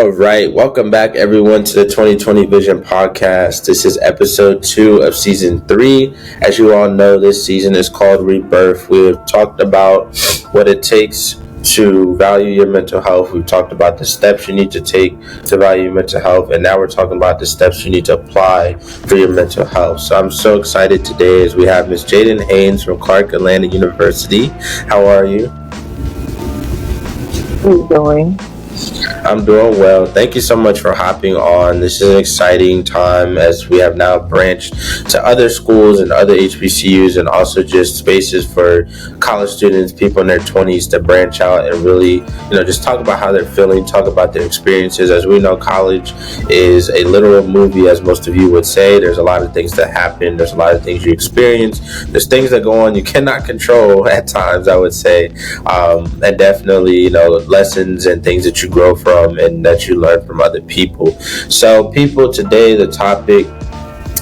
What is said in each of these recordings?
All right, welcome back everyone to the 2020 Vision Podcast. This is episode 2 of season 3. As you all know, this season is called Rebirth. We've talked about what it takes to value your mental health. We've talked about the steps you need to take to value your mental health, and now we're talking about the steps you need to apply for your mental health. So I'm so excited today as we have Miss Jayden Haynes from Clark Atlanta University. How are you? How are you doing? I'm doing well. Thank you so much for hopping on. This is an exciting time as we have now branched to other schools and other HBCUs, and also just spaces for college students, people in their 20s, to branch out and really, just talk about how they're feeling, talk about their experiences. As we know, college is a literal movie, as most of you would say. There's a lot of things that happen. There's a lot of things you experience. There's things that go on you cannot control at times, I would say. And definitely, lessons and things that you grow from and that you learn from other people. So people, today the topic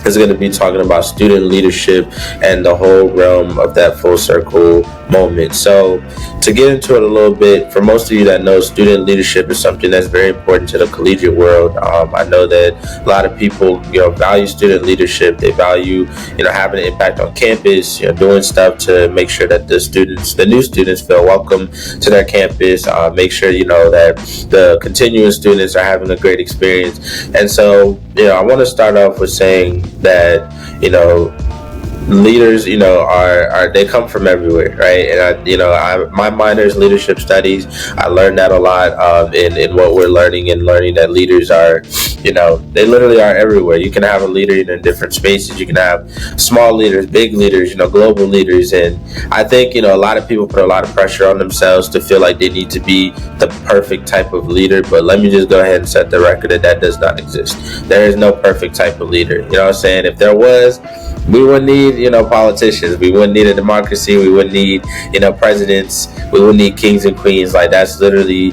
is going to be talking about student leadership and the whole realm of that full circle moment. So to get into it a little bit, for most of you that know, student leadership is something that's very important to the collegiate world. I know that a lot of people, value student leadership. They value, having an impact on campus, doing stuff to make sure that the new students feel welcome to their campus, make sure, that the continuing students are having a great experience. And so, I want to start off with saying that, leaders, they come from everywhere, right? And my minor is leadership studies. I learned that a lot in what we're learning that leaders are, they literally are everywhere. You can have a leader in different spaces. You can have small leaders, big leaders, global leaders. And I think, a lot of people put a lot of pressure on themselves to feel like they need to be the perfect type of leader. But let me just go ahead and set the record that does not exist. There is no perfect type of leader. You know what I'm saying? If there was, we wouldn't need, politicians. We wouldn't need a democracy. We wouldn't need, presidents. We wouldn't need kings and queens. Like, that's literally,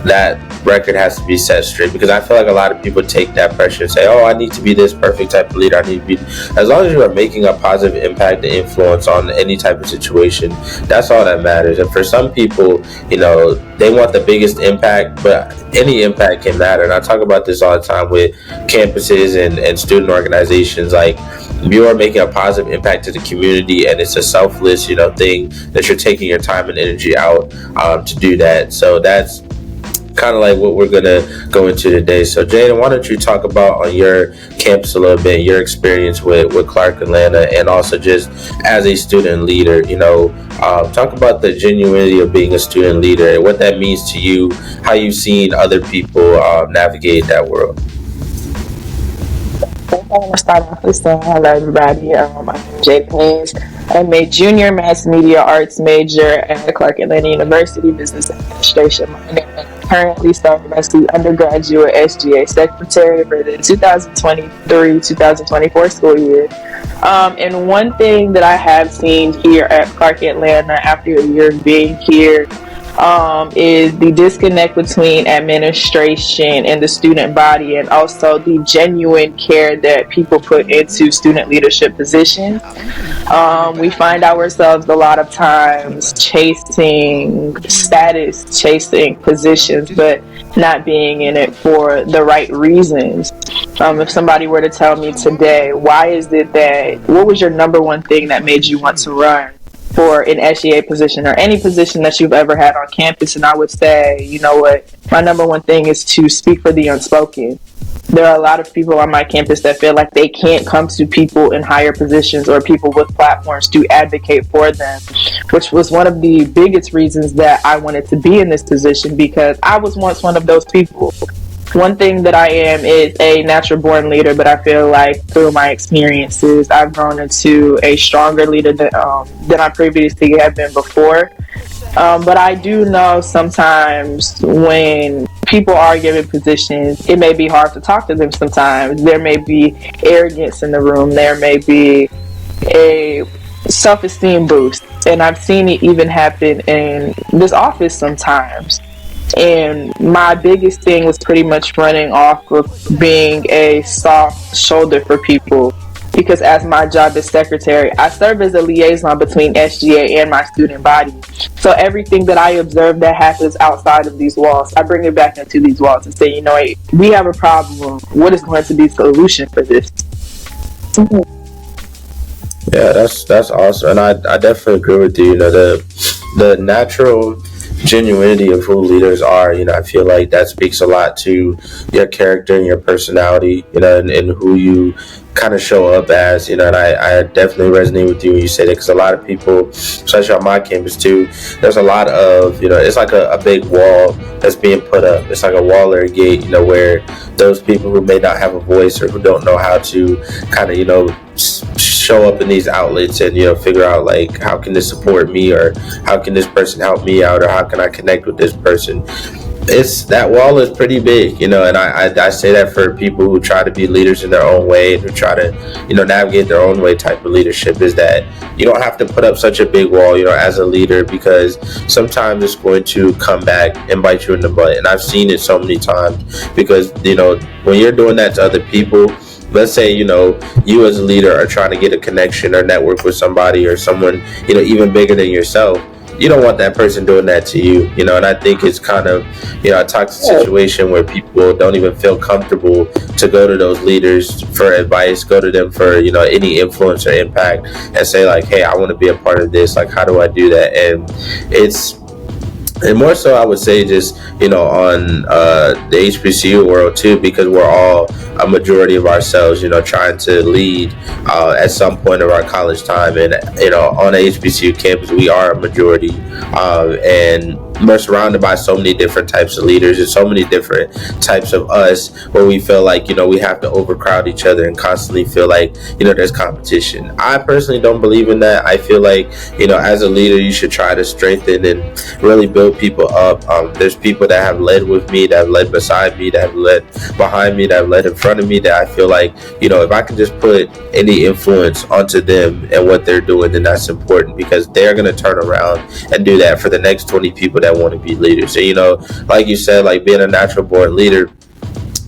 that record has to be set straight, because I feel like a lot of people take that pressure and say, oh, I need to be this perfect type of leader. I need to be, as long as you are making a positive impact and influence on any type of situation, that's all that matters. And for some people, they want the biggest impact, but any impact can matter. And I talk about this all the time with campuses and student organizations. Like, you are making a positive impact to the community, and it's a selfless, thing that you're taking your time and energy out to do that. So that's kind of like what we're going to go into today. So Jayden, why don't you talk about on your campus a little bit, your experience with Clark Atlanta, and also just as a student leader, talk about the genuinity of being a student leader and what that means to you, how you've seen other people navigate that world. I want to start off with saying hello, everybody. I'm Jayden Haynes. I'm a junior mass media arts major at Clark Atlanta University, business administration minor, and currently serving as the undergraduate SGA secretary for the 2023-2024 school year. And one thing that I have seen here at Clark Atlanta after a year of being here is the disconnect between administration and the student body, and also the genuine care that people put into student leadership positions. We find ourselves a lot of times chasing status, chasing positions, but not being in it for the right reasons. If somebody were to tell me today, what was your number one thing that made you want to run for an SEA position or any position that you've ever had on campus? And I would say, my number one thing is to speak for the unspoken. There are a lot of people on my campus that feel like they can't come to people in higher positions or people with platforms to advocate for them, which was one of the biggest reasons that I wanted to be in this position, because I was once one of those people. One thing that I am is a natural born leader, but I feel like through my experiences, I've grown into a stronger leader than I previously have been before. But I do know sometimes when people are given positions, it may be hard to talk to them sometimes. There may be arrogance in the room. There may be a self-esteem boost. And I've seen it even happen in this office sometimes. And my biggest thing was pretty much running off of being a soft shoulder for people. because as my job as secretary, I serve as a liaison between SGA and my student body. So everything that I observe that happens outside of these walls, I bring it back into these walls and say, hey, we have a problem. What is going to be the solution for this? Yeah, that's awesome, and I definitely agree with you. The natural genuinity of who leaders are. I feel like that speaks a lot to your character and your personality. And who you kind of show up as. And I definitely resonate with you when you say that, because a lot of people, especially on my campus too, there's a lot of it's like a big wall that's being put up. It's like a wall or a gate, where those people who may not have a voice or who don't know how to kind of show up in these outlets and figure out like, how can this support me, or how can this person help me out, or how can I connect with this person. It's that wall is pretty big, and I say that for people who try to be leaders in their own way and who try to navigate their own way type of leadership, is that you don't have to put up such a big wall as a leader, because sometimes it's going to come back and bite you in the butt. And I've seen it so many times, because when you're doing that to other people, let's say you as a leader are trying to get a connection or network with somebody or someone even bigger than yourself. You don't want that person doing that to you, and I think it's kind of a toxic situation where people don't even feel comfortable to go to those leaders for advice, go to them for any influence or impact, and say like, hey, I want to be a part of this, like, how do I do that? And more so, I would say just on the HBCU world too, because we're all a majority of ourselves trying to lead at some point of our college time. And on the HBCU campus, we are a majority, and we're surrounded by so many different types of leaders and so many different types of us, where we feel like we have to overcrowd each other and constantly feel like there's competition. I personally don't believe in that. I feel like as a leader, you should try to strengthen and really build people up. There's people that have led with me, that have led beside me, that have led behind me, that have led in front of me, that I feel like if I can just put any influence onto them and what they're doing, then that's important, because they're going to turn around and do that for the next 20 people that want to be leaders. And like you said, like being a natural born leader,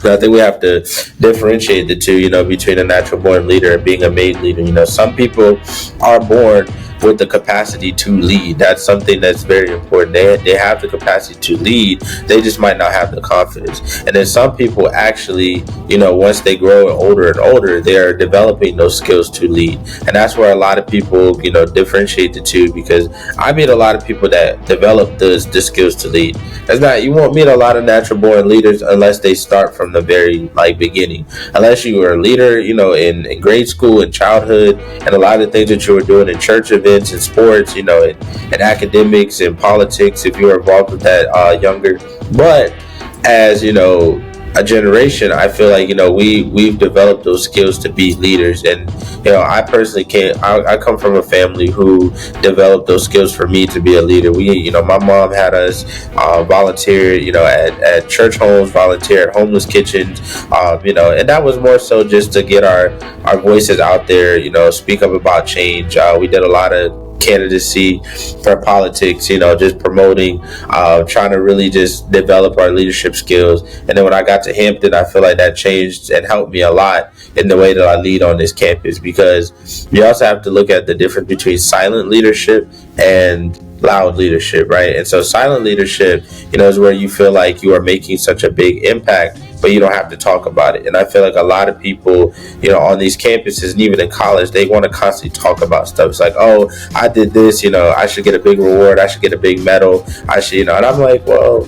I think we have to differentiate the two, between a natural born leader and being a made leader. Some people are born with the capacity to lead. That's something that's very important. They have the capacity to lead. They just might not have the confidence. And then some people actually, once they grow older and older, they're developing those skills to lead. And that's where a lot of people, differentiate the two, because I meet a lot of people that develop the skills to lead. You won't meet a lot of natural born leaders unless they start from the very beginning. Unless you were a leader, in grade school and childhood, and a lot of things that you were doing in church events and sports, and academics and politics, if you were involved with that younger. But as a generation, I feel like we've developed those skills to be leaders. And I personally I come from a family who developed those skills for me to be a leader. My mom had us volunteer at church homes, volunteer at homeless kitchens, and that was more so just to get our voices out there, speak up about change. We did a lot of candidacy for politics, just promoting, trying to really just develop our leadership skills. And then when I got to Hampton, I feel like that changed and helped me a lot in the way that I lead on this campus, because you also have to look at the difference between silent leadership and loud leadership, right? And so silent leadership, is where you feel like you are making such a big impact, but you don't have to talk about it. And I feel like a lot of people, on these campuses and even in college, they want to constantly talk about stuff. It's like, oh, I did this, I should get a big reward, I should get a big medal, I should, and I'm like, well,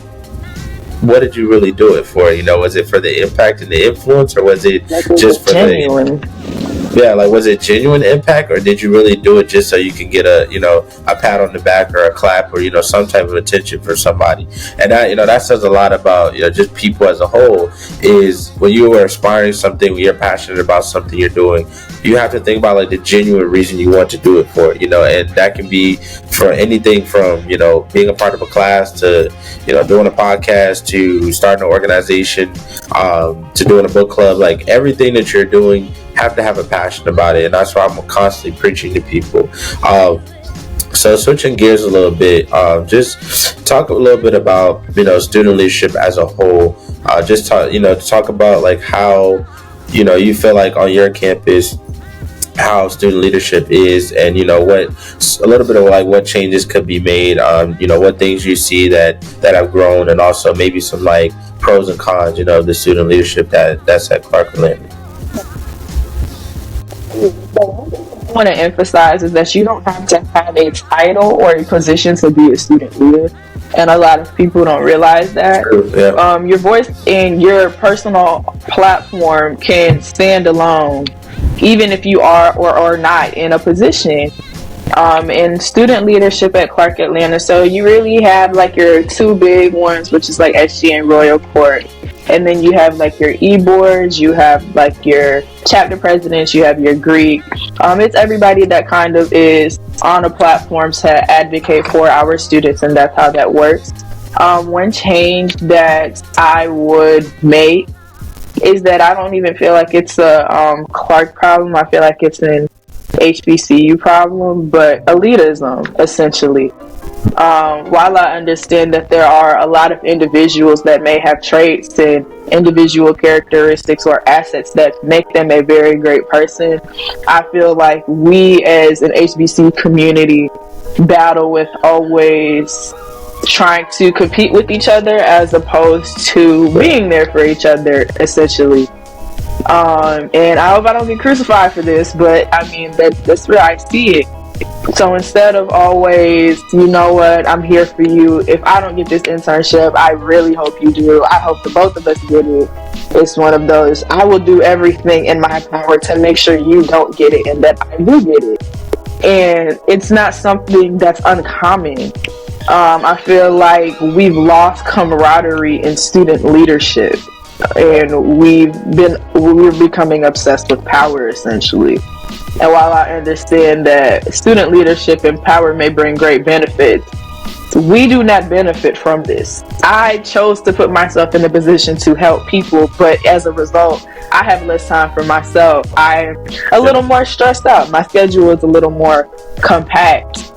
what did you really do it for? Was it for the impact and the influence, or was it just for genuine? Was it genuine impact, or did you really do it just so you can get a pat on the back or a clap, or some type of attention for somebody? And that says a lot about just people as a whole. Is when you are aspiring something, when you're passionate about something you're doing, you have to think about like the genuine reason you want to do it for, and that can be for anything from being a part of a class to doing a podcast, to starting an organization, to doing a book club. Like everything that you're doing, have to have a passion about it. And that's why I'm constantly preaching to people. So switching gears a little bit, just talk a little bit about student leadership as a whole. Just talk about like how you feel like on your campus how student leadership is, and what a little bit of like what changes could be made, what things you see that have grown, and also maybe some like pros and cons, of the student leadership that's at Clark Atlanta. I want to emphasize is that you don't have to have a title or a position to be a student leader, and a lot of people don't realize that. True, yeah. Your voice and your personal platform can stand alone, even if you are or are not in a position. In student leadership at Clark Atlanta, so you really have like your two big ones, which is like SZN Royal Court, and then you have like your e-boards, you have like your chapter presidents, you have your Greek. It's everybody that kind of is on a platform to advocate for our students, and that's how that works. One change that I would make is that I don't even feel like it's a Clark problem. I feel like it's an HBCU problem, but elitism, essentially. While I understand that there are a lot of individuals that may have traits and individual characteristics or assets that make them a very great person, I feel like we as an HBCU community battle with always trying to compete with each other as opposed to being there for each other, essentially. And I hope I don't get crucified for this, but I mean, that's where I see it. So instead of always, you know what, I'm here for you. If I don't get this internship, I really hope you do. I hope the both of us get it. It's one of those, I will do everything in my power to make sure you don't get it and that I do get it. And it's not something that's uncommon. I feel like we've lost camaraderie in student leadership, and we're becoming obsessed with power, essentially. And while I understand that student leadership and power may bring great benefits, we do not benefit from this. I chose to put myself in a position to help people, but as a result, I have less time for myself. I'm a little more stressed out. My schedule is a little more compact.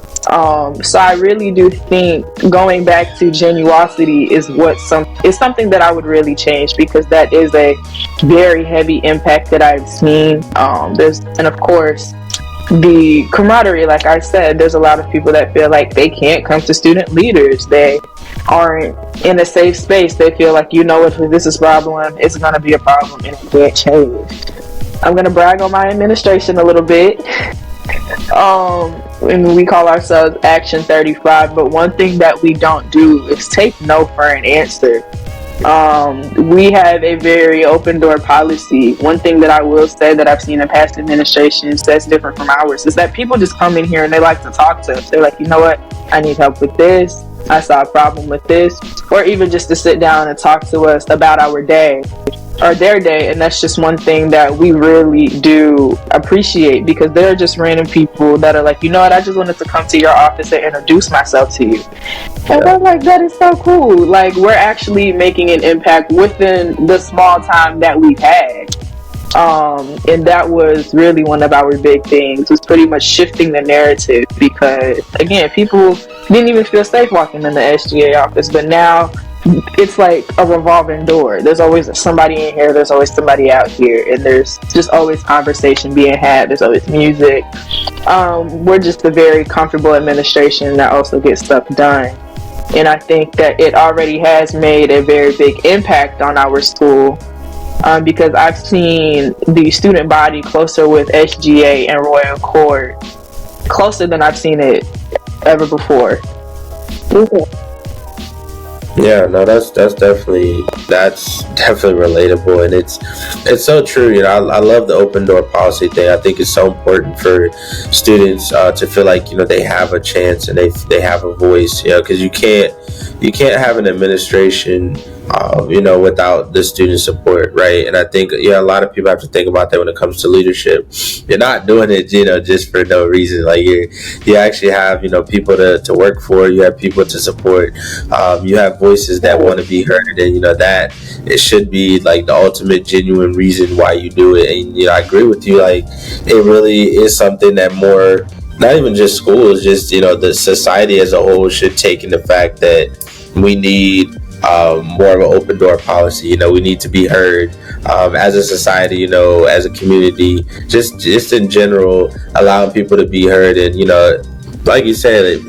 So I really do think going back to genuosity is something that I would really change, because that is a very heavy impact that I've seen. And of course the camaraderie, like I said, there's a lot of people that feel like they can't come to student leaders. They aren't in a safe space. They feel like, if this is a problem, it's going to be a problem and it can't change. I'm going to brag on my administration a little bit. And we call ourselves Action 35, but one thing that we don't do is take no for an answer. We have a very open door policy. One thing that I will say that I've seen in past administrations that's different from ours is that people just come in here and they like to talk to us. They're like, you know what, I need help with this, I saw a problem with this, or even just to sit down and talk to us about our day or their day. And that's just one thing that we really do appreciate, because they're just random people that are like, you know what, I just wanted to come to your office and introduce myself to you. And we're like, that is so cool. Like, we're actually making an impact within the small time that we've had. And that was really one of our big things, was pretty much shifting the narrative, because again, people didn't even feel safe walking in the SGA office, but now it's like a revolving door. There's always somebody in here, there's always somebody out here, and there's just always conversation being had, there's always music. We're just a very comfortable administration that also gets stuff done. And I think that it already has made a very big impact on our school, because I've seen the student body closer with SGA and Royal Court, closer than I've seen it ever before. Mm-hmm. Yeah, no, that's definitely relatable, and it's so true. I love the open door policy thing. I think it's so important for students to feel like they have a chance and they have a voice. Because you can't have an administration without the student support, right? And I think a lot of people have to think about that when it comes to leadership. You're not doing it just for no reason. Like you actually have people to work for. You have people to support. You have voices that want to be heard, and that it should be like the ultimate genuine reason why you do it. And I agree with you. Like, it really is something that more, not even just schools, just the society as a whole should take in the fact that we need more of an open door policy. We need to be heard as a society, as a community, just in general, allowing people to be heard. And like you said,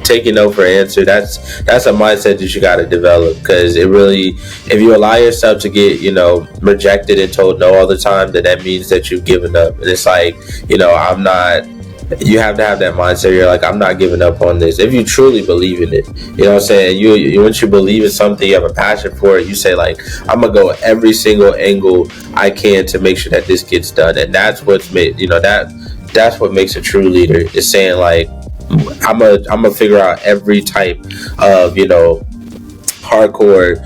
taking no for an answer. That's a mindset that you got to develop, because it really, if you allow yourself to get rejected and told no all the time, then that means that you've given up. And it's like, I'm not. You have to have that mindset. You're like, I'm not giving up on this. If you truly believe in it, you know what I'm saying? You once you believe in something, you have a passion for it. You say like, I'm gonna go every single angle I can to make sure that this gets done. And that's what's made that's what makes a true leader, is saying like, I'm gonna figure out every type of hardcore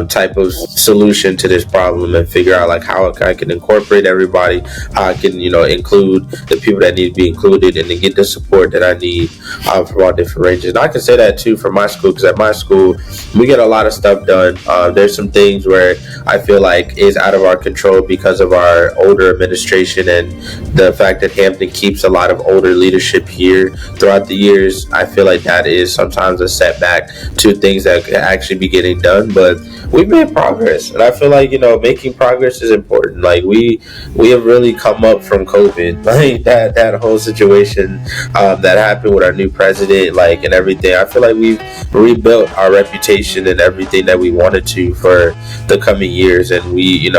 type of solution to this problem, and figure out like how I can incorporate everybody, how I can include the people that need to be included, and to get the support that I need from all different ranges. And I can say that too for my school, because at my school we get a lot of stuff done. There's some things where I feel like is out of our control because of our older administration, and the fact that Hampton keeps a lot of older leadership here throughout the years. I feel like that is sometimes a setback to things that could actually be getting done. But we've made progress, and I feel like making progress is important. Like we have really come up from COVID, like that whole situation that happened with our new president, like, and everything. I feel like we've rebuilt our reputation and everything that we wanted to for the coming years. And we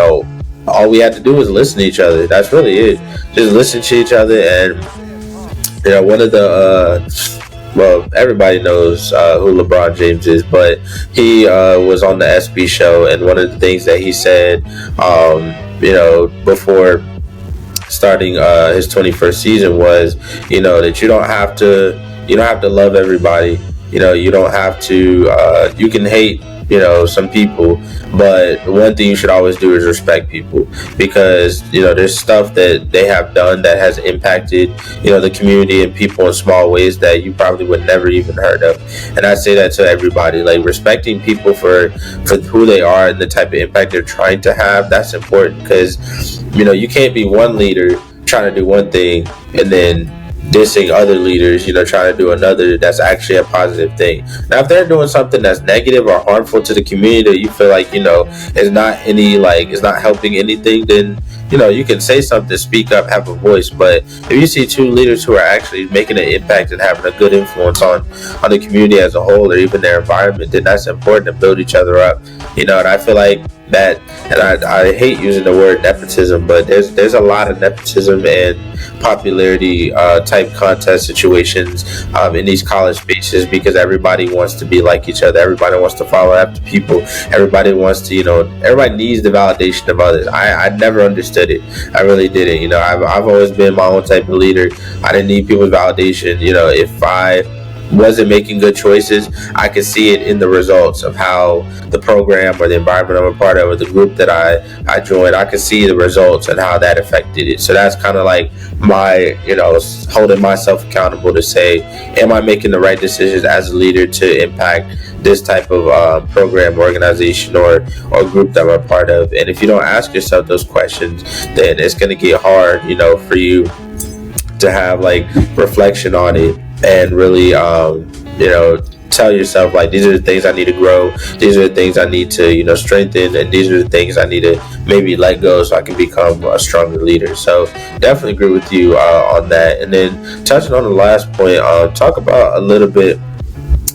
all we had to do was listen to each other. That's really it. Just listen to each other. And one of the well, everybody knows who LeBron James is, but he was on the SB show, and one of the things that he said, before starting his 21st season was, that you don't have to love everybody. You don't have to. You can hate some people, but one thing you should always do is respect people, because there's stuff that they have done that has impacted the community and people in small ways that you probably would never even heard of. And I say that to everybody, like, respecting people for who they are and the type of impact they're trying to have. That's important, because you can't be one leader trying to do one thing and then dissing other leaders, trying to do another that's actually a positive thing. Now, if they're doing something that's negative or harmful to the community that you feel like, it's not helping anything, then, you can say something, speak up, have a voice. But if you see two leaders who are actually making an impact and having a good influence on the community as a whole, or even their environment, then that's important to build each other up. And I feel like that, and I hate using the word nepotism, but there's a lot of nepotism and popularity type contest situations in these college spaces, because everybody wants to be like each other. Everybody wants to follow after people. Everybody wants to, everybody needs the validation of others. I never understood it. I really didn't. I've always been my own type of leader. I didn't need people's validation. If I wasn't making good choices, I could see it in the results of how the program or the environment I'm a part of, or the group that I joined, I could see the results and how that affected it. So that's kind of like my, holding myself accountable to say, am I making the right decisions as a leader to impact this type of program, organization, or group that I'm a part of? And if you don't ask yourself those questions, then it's going to get hard, for you to have like reflection on it, and really tell yourself, like, these are the things I need to grow, these are the things I need to strengthen, and these are the things I need to maybe let go so I can become a stronger leader. So definitely agree with you on that. And then touching on the last point, talk about a little bit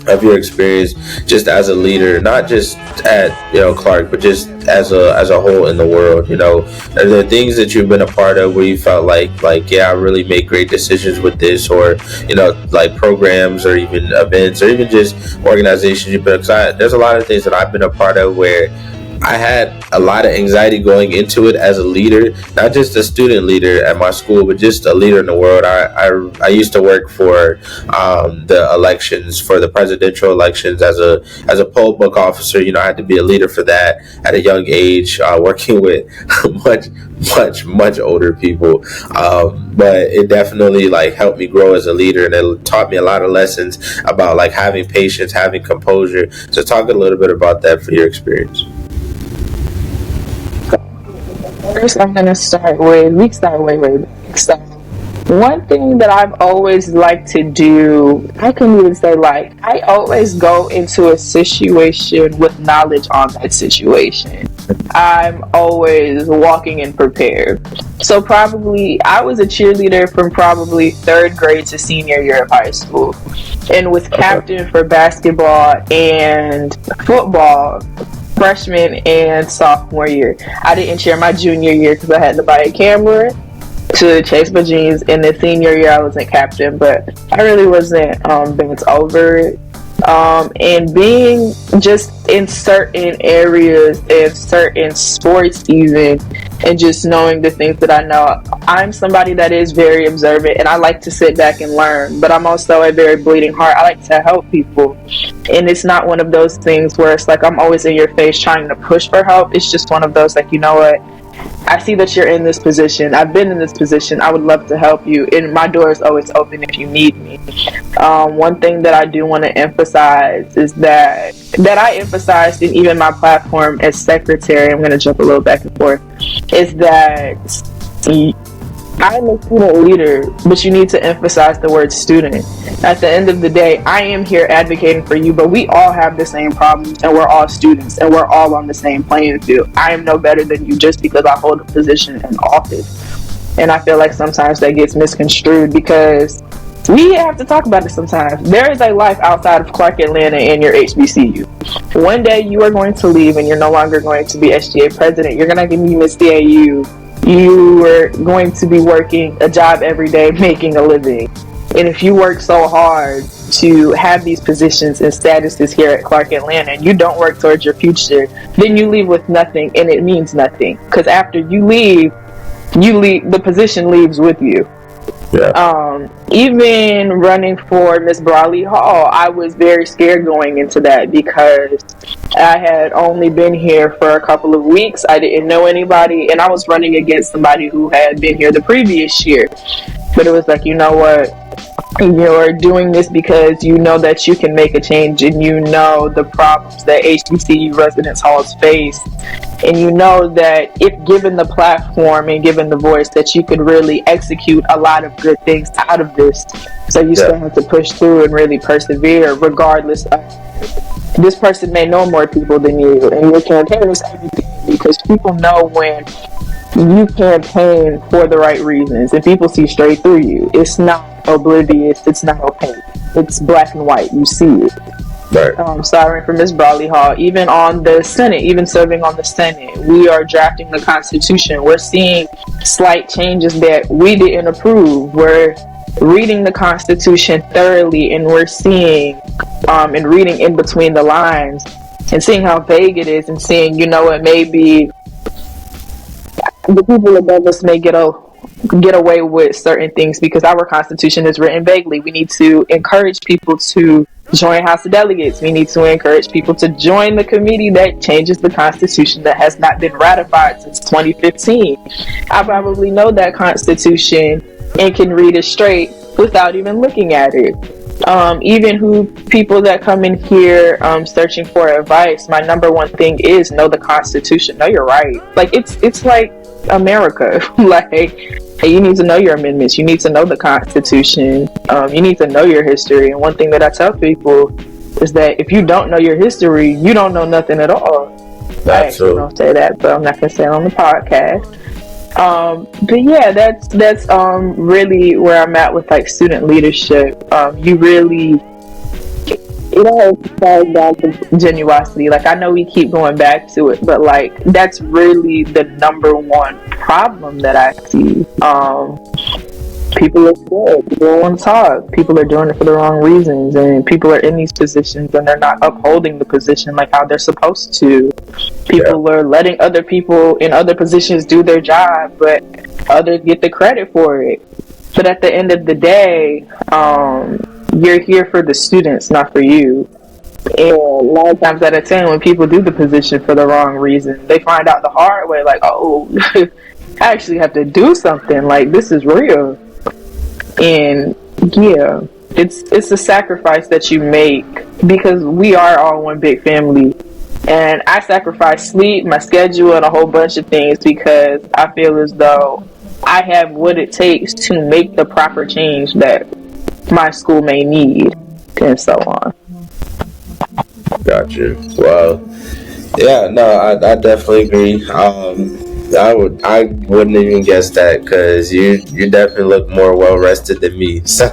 of your experience just as a leader, not just at Clark, but just as a whole in the world. Are there things that you've been a part of where you felt like yeah, I really made great decisions with this, or like programs or even events or even just organizations you've been, because there's a lot of things that I've been a part of where I had a lot of anxiety going into it as a leader, not just a student leader at my school, but just a leader in the world. I used to work for the elections, for the presidential elections as a poll book officer. I had to be a leader for that at a young age, working with much older people. But it definitely helped me grow as a leader, and it taught me a lot of lessons about having patience, having composure. So talk a little bit about that for your experience. First, I'm gonna start with, we start way back. So One thing that I've always liked to do, I couldn't even say like, I always go into a situation with knowledge on that situation. I'm always walking in prepared. So probably, I was a cheerleader from probably third grade to senior year of high school, and was captain for basketball and football freshman and sophomore year. I didn't cheer my junior year because I had to buy a camera to chase my jeans. In the senior year, I wasn't captain, but I really wasn't bent over it. And being just in certain areas and certain sports even, and just knowing the things that I know. I'm somebody that is very observant, and I like to sit back and learn, but I'm also a very bleeding heart. I like to help people, and it's not one of those things where it's like I'm always in your face trying to push for help. It's just one of those like, you know what, I see that you're in this position. I've been in this position. I would love to help you, and my door is always open if you need me. One thing that I do want to emphasize is that I emphasized in even my platform as secretary. I'm going to jump a little back and forth. Is that I'm a student leader, but you need to emphasize the word student. At the end of the day, I am here advocating for you, but we all have the same problems, and we're all students, and we're all on the same playing field. I am no better than you just because I hold a position in office. And I feel like sometimes that gets misconstrued because we have to talk about it sometimes. There is a life outside of Clark Atlanta and your HBCU. One day you are going to leave and you're no longer going to be SGA president. You're going to be Miss DAU. You are going to be working a job every day, making a living. And if you work so hard to have these positions and statuses here at Clark Atlanta and you don't work towards your future, then you leave with nothing, and it means nothing. Because after you leave, the position leaves with you. Yeah. Even running for Miss Brawley Hall, I was very scared going into that because I had only been here for a couple of weeks. I didn't know anybody, and I was running against somebody who had been here the previous year. But it was like, you know what? You're doing this because you know that you can make a change, and you know the problems that HBCU residence halls face, and you know that if given the platform and given the voice, that you could really execute a lot of good things out of this. So you still have to push through and really persevere, regardless of this person may know more people than you, and your campaign is everything, because people know when you campaign for the right reasons, and people see straight through you. It's not oblivious, it's not opaque, it's black and white. You see it. Right. So I ran for Miss Brawley Hall. Even on the Senate, even serving on the Senate, we are drafting the Constitution. We're seeing slight changes that we didn't approve. We're reading the Constitution thoroughly, and we're seeing and reading in between the lines and seeing how vague it is, and seeing, you know, it may be the people above us may get away with certain things because our Constitution is written vaguely. We need to encourage people to join House of Delegates. We need to encourage people to join the committee that changes the Constitution that has not been ratified since 2015. I probably know that Constitution and can read it straight without even looking at it. Even people that come in here searching for advice, my number one thing is know the Constitution, know your right. Like it's like America. Like, you need to know your amendments, you need to know the Constitution, you need to know your history. And one thing that I tell people is that if you don't know your history, you don't know nothing at all. I actually don't say that, but I'm not gonna say it on the podcast. But yeah, that's really where I'm at with like student leadership. You really, it all falls down to genuosity. Like, I know we keep going back to it, but like that's really the number one problem that I see. People are scared. People don't want to talk. People are doing it for the wrong reasons, and people are in these positions and they're not upholding the position like how they're supposed to. People are letting other people in other positions do their job, but others get the credit for it. But at the end of the day, you're here for the students, not for you. And 9 times out of 10, when people do the position for the wrong reason, they find out the hard way, like, oh, I actually have to do something. Like, this is real. And yeah, it's a sacrifice that you make, because we are all one big family. And I sacrifice sleep, my schedule, and a whole bunch of things because I feel as though I have what it takes to make the proper change that my school may need, and so on. Gotcha. Well, yeah, no, I definitely agree. I wouldn't even guess that because you definitely look more well rested than me. So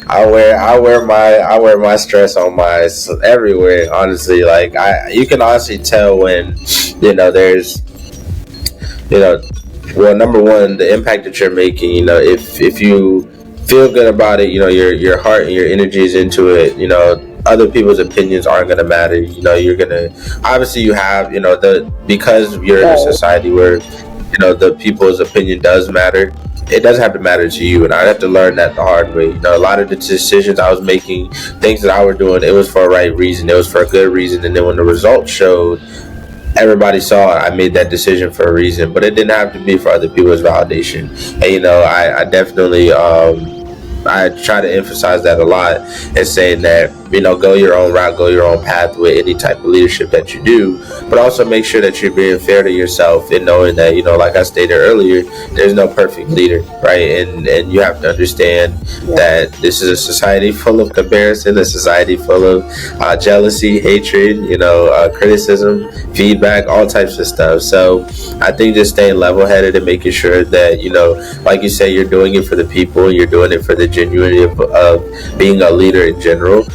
I wear my stress on my everywhere. Honestly, like you can honestly tell when there's you know well, number one, the impact that you're making. If you feel good about it, your heart and your energy is into it. Other people's opinions aren't gonna matter. You're gonna obviously you have the because you're in a society where the people's opinion does matter. It doesn't have to matter to you, and I have to learn that the hard way. A lot of the decisions I was making, things that I was doing, it was for a right reason. It was for a good reason, and then when the results showed, everybody saw I made that decision for a reason, but it didn't have to be for other people's validation. And I definitely I try to emphasize that a lot and saying that go your own route, go your own path with any type of leadership that you do, but also make sure that you're being fair to yourself and knowing that like I stated earlier, there's no perfect leader, right? And you have to understand that this is a society full of comparison, a society full of jealousy, hatred, criticism, feedback, all types of stuff. So I think just staying level-headed and making sure that like you say, you're doing it for the people, you're doing it for the genuinity of being a leader in general.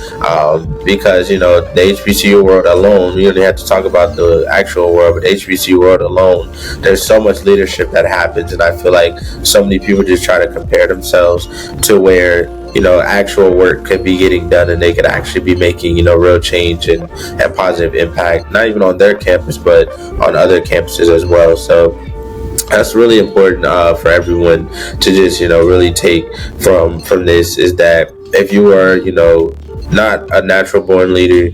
Because the HBCU world alone, we don't have to talk about the actual world, but the HBCU world alone, there's so much leadership that happens, and I feel like so many people just try to compare themselves to where actual work could be getting done and they could actually be making real change and positive impact, not even on their campus but on other campuses as well. So that's really important for everyone to just really take from this, is that if you are not a natural born leader,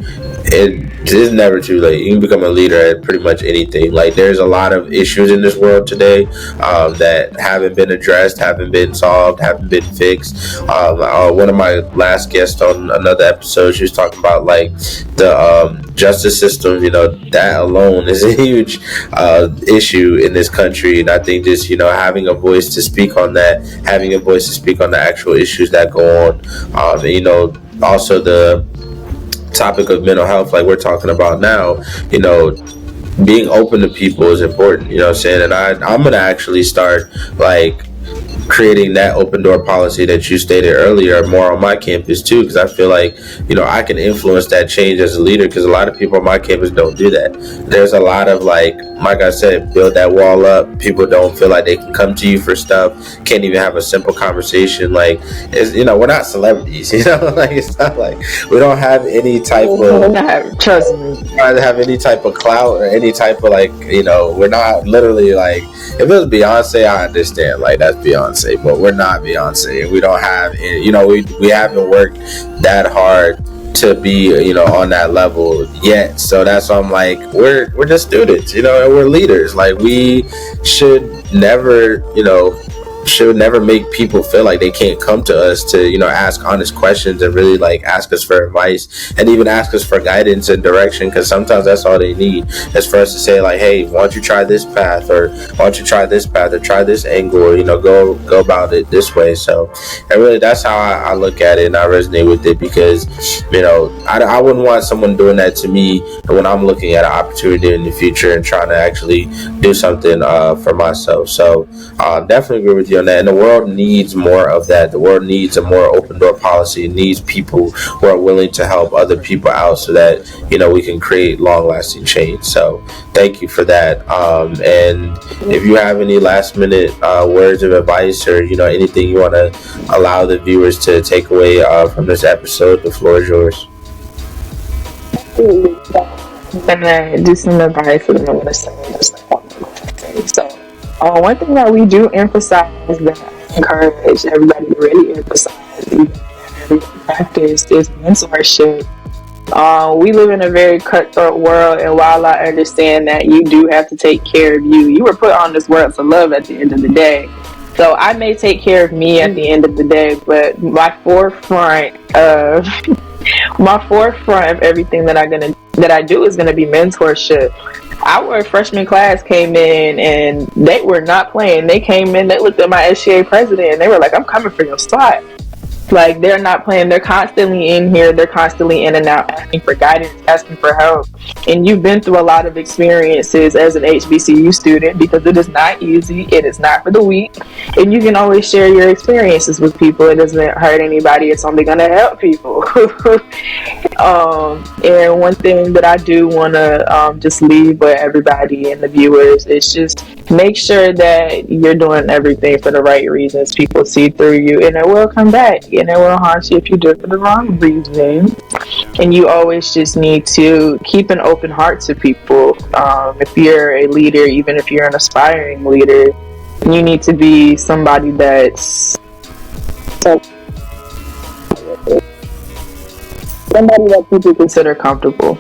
it is never too late. You can become a leader at pretty much anything. Like, there's a lot of issues in this world today that haven't been addressed, haven't been solved, haven't been fixed. One of my last guests on another episode, she was talking about like the justice system. That alone is a huge issue in this country, and I think just having a voice to speak on that, having a voice to speak on the actual issues that go on, and, also the topic of mental health, like we're talking about now, being open to people is important. You know what I'm saying? And I'm gonna actually start like creating that open door policy that you stated earlier more on my campus too, because I feel like I can influence that change as a leader, because a lot of people on my campus don't do that. There's a lot of like I said, build that wall up. People don't feel like they can come to you for stuff, can't even have a simple conversation. Like, it's, we're not celebrities, like it's not like we don't have any type of trust me, have any type of clout or any type of like we're not literally like, if it was Beyonce, I understand, like that's Beyonce, but we're not Beyonce. We don't have we haven't worked that hard to be on that level yet. So that's why I'm like, we're just students, and we're leaders. Like, we should never make people feel like they can't come to us to ask honest questions and really like ask us for advice and even ask us for guidance and direction, because sometimes that's all they need, is for us to say like, hey, why don't you try this path, or why don't you try this path, or try this angle, or go about it this way. So, and really that's how I look at it, and I resonate with it, because I wouldn't want someone doing that to me when I'm looking at an opportunity in the future and trying to actually do something for myself. So definitely agree with you on that, and the world needs more of that. The world needs a more open door policy. It needs people who are willing to help other people out, so that we can create long lasting change. So thank you for that. And if you have any last minute words of advice, or anything you want to allow the viewers to take away from this episode, the floor is yours. and just some advice that I want to say. So one thing that we do emphasize, that I encourage everybody to really emphasize, even every practice, is mentorship. We live in a very cutthroat world, and while I understand that you do have to take care of you, you were put on this world to love at the end of the day. So I may take care of me at the end of the day, but my forefront of everything that I'm gonna that I do is going to be mentorship. Our freshman class came in and they were not playing. They came in, they looked at my SGA president and they were like, I'm coming for your spot. Like, they're not playing. They're constantly in here. They're constantly in and out, asking for guidance, asking for help. And you've been through a lot of experiences as an HBCU student, because it is not easy. It is not for the weak. And you can always share your experiences with people. It doesn't hurt anybody. It's only going to help people. And one thing that I do want to just leave with everybody and the viewers is just make sure that you're doing everything for the right reasons. People see through you, and it will come back, and it will haunt you if you do it for the wrong reason. And you always just need to keep an open heart to people. If you're a leader, even if you're an aspiring leader, you need to be somebody that's somebody that people consider comfortable.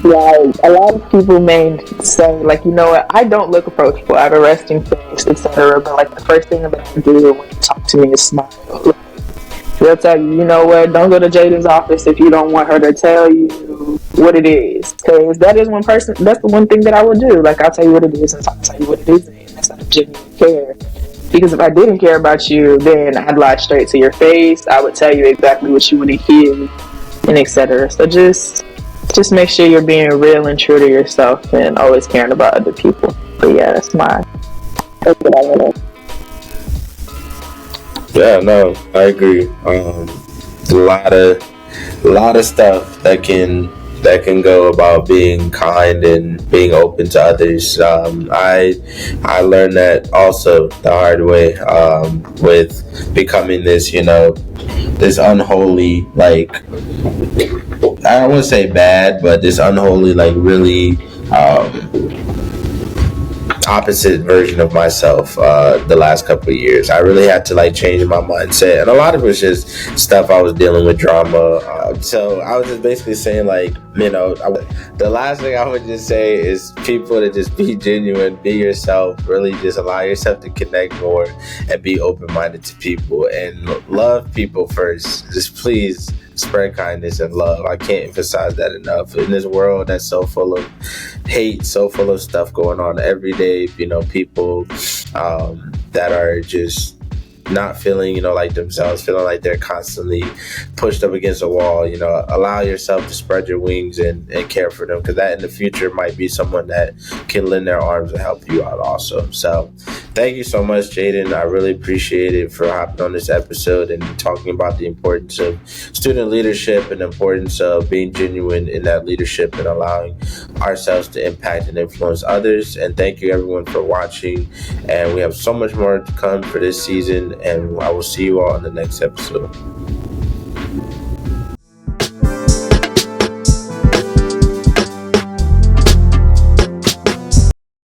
Like, a lot of people may say, like, you know what, I don't look approachable, I have a resting face, etc. But like, the first thing that I do when you talk to me is smile. They'll tell you, you know what, don't go to Jayden's office if you don't want her to tell you what it is. Because that is one person, that's the one thing that I would do. Like, I'll tell you what it is, and I'll tell you what it isn't. That's not a genuine care. Because if I didn't care about you, then I'd lie straight to your face. I would tell you exactly what you want to hear, and etc. So just make sure you're being real and true to yourself, and always caring about other people. But yeah, that's what I want to. Yeah, no, I agree. A lot of stuff that can go about being kind and being open to others. I learned that also the hard way, with becoming this, this unholy, like, I don't want to say bad, but this unholy, like, really opposite version of myself the last couple of years. I really had to, like, change my mindset, and a lot of it was just stuff I was dealing with, drama. So I was just basically saying, like, the last thing I would just say is people to just be genuine, be yourself, really just allow yourself to connect more and be open-minded to people and love people first. Just please spread kindness and love. I can't emphasize that enough. In this world that's so full of hate, so full of stuff going on every day, people that are just not feeling, like themselves, feeling like they're constantly pushed up against a wall. Allow yourself to spread your wings and care for them, because that in the future might be someone that can lend their arms and help you out also. So thank you so much, Jayden. I really appreciate it for hopping on this episode and talking about the importance of student leadership and the importance of being genuine in that leadership and allowing ourselves to impact and influence others. And thank you everyone for watching, and we have so much more to come for this season, and I will see you all in the next episode.